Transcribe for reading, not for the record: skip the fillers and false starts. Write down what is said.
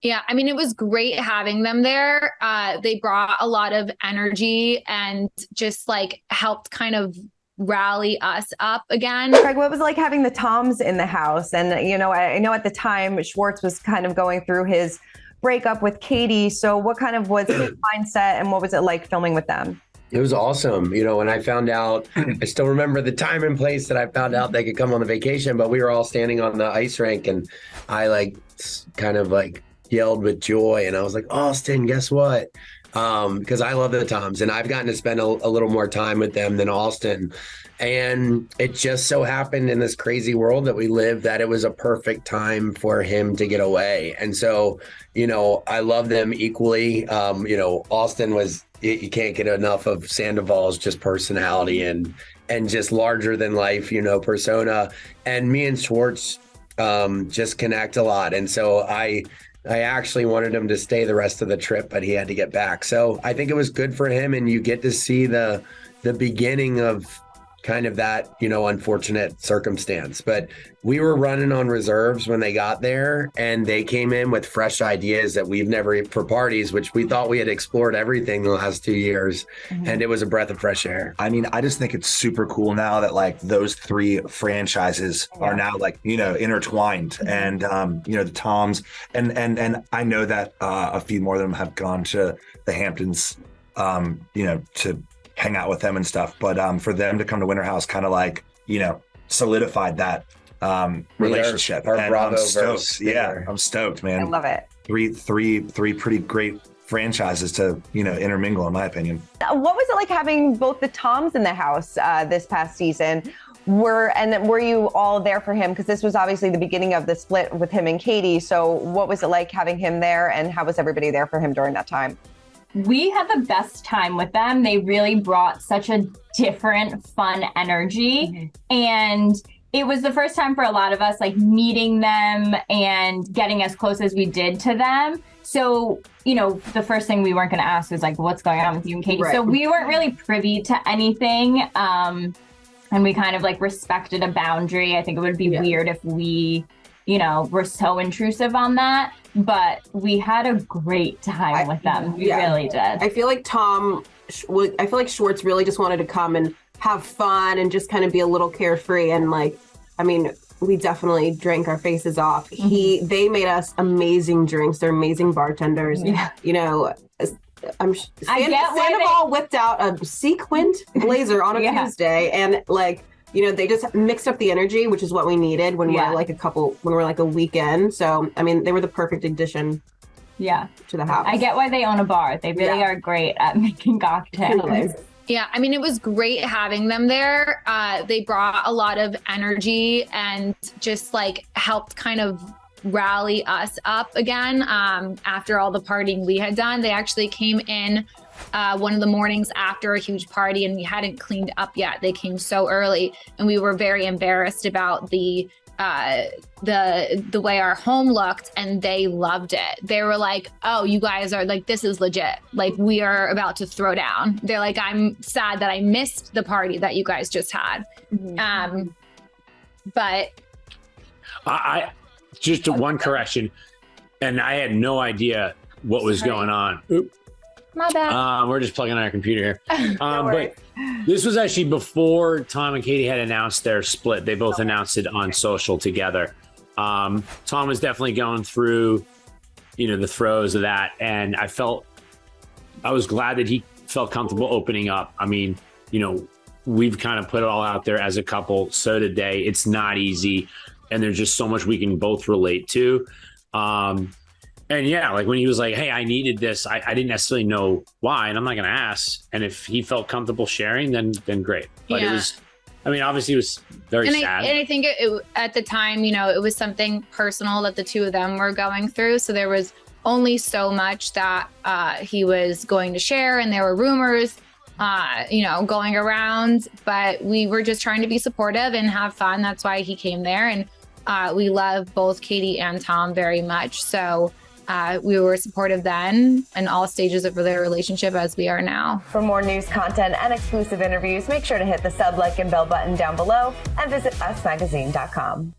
Yeah, I mean, it was great having them there. They brought a lot of energy and just like helped kind of rally us up again. Craig, what was it like having the Toms in the house? And, you know, I know at the time Schwartz was kind of going through his breakup with Kody. So what kind of was his mindset and what was it like filming with them? It was awesome. You know, when I found out, I still remember the time and place that I found out they could come on the vacation, but we were all standing on the ice rink and I like kind of like yelled with joy. And I was like, Austin, guess what? Because I love the Toms and I've gotten to spend a little more time with them than Austin. And it just so happened in this crazy world that we live that it was a perfect time for him to get away. And so, you know, I love them equally. You know, Austin was, you can't get enough of Sandoval's just personality and just larger than life, you know, persona. And me and Schwartz just connect a lot. And so I actually wanted him to stay the rest of the trip, but he had to get back. So I think it was good for him. And you get to see the beginning of kind of that, you know, unfortunate circumstance. But we were running on reserves when they got there and they came in with fresh ideas that we've never for parties, which we thought we had explored everything the last 2 years. And it was a breath of fresh air. I mean, I just think it's super cool now that like those three franchises are now like, you know, intertwined and, you know, the Toms and I know that a few more of them have gone to the Hamptons, you know, to hang out with them and stuff. But for them to come to Winter House kind of like, you know, solidified that relationship. Our and Bravo I'm stoked. Yeah, I'm stoked, man. I love it. Three pretty great franchises to, you know, intermingle, in my opinion. What was it like having both the Toms in the house this past season? Were you all there for him? Because this was obviously the beginning of the split with him and Kody. So what was it like having him there and how was everybody there for him during that time? We had the best time with them. They really brought such a different, fun energy. And it was the first time for a lot of us, like meeting them and getting as close as we did to them. So, you know, the first thing we weren't going to ask was like, what's going on with you and Kody? Right. So we weren't really privy to anything. And we kind of like respected a boundary. I think it would be weird if we, you know, were so intrusive on that. But we had a great time with them. We really did. I feel like Schwartz really just wanted to come and have fun and just kind of be a little carefree. And like, I mean, we definitely drank our faces off. They made us amazing drinks. They're amazing bartenders. Yeah. You know, Sandoval whipped out a sequined blazer on a Tuesday and like, you know, they just mixed up the energy, which is what we needed when we're like a weekend. So, I mean, they were the perfect addition to the house. I get why they own a bar. They really are great at making cocktails. Yeah, I mean, it was great having them there. They brought a lot of energy and just like helped kind of rally us up again after all the partying we had done. They actually came in one of the mornings after a huge party and we hadn't cleaned up yet. They came so early and we were very embarrassed about the way our home looked and they loved it. They were like, oh, you guys are like, this is legit. Like we are about to throw down. They're like, I'm sad that I missed the party that you guys just had. But I just one correction. And I had no idea what was going on. Oop. My bad. We're just plugging in our computer here. But this was actually before Tom and Kody had announced their split. They both announced it on social together. Tom was definitely going through, you know, the throes of that. And I was glad that he felt comfortable opening up. I mean, you know, we've kind of put it all out there as a couple. So did they. It's not easy. And there's just so much we can both relate to. And yeah, like when he was like, hey, I needed this, I didn't necessarily know why, and I'm not going to ask. And if he felt comfortable sharing, then great. But it was, I mean, obviously it was very sad. And I think it, at the time, you know, it was something personal that the two of them were going through. So there was only so much that he was going to share. And there were rumors, you know, going around. But we were just trying to be supportive and have fun. That's why he came there. And we love both Kody and Tom very much. So we were supportive then in all stages of their relationship as we are now. For more news, content, and exclusive interviews, make sure to hit the sub, like, and bell button down below and visit usmagazine.com.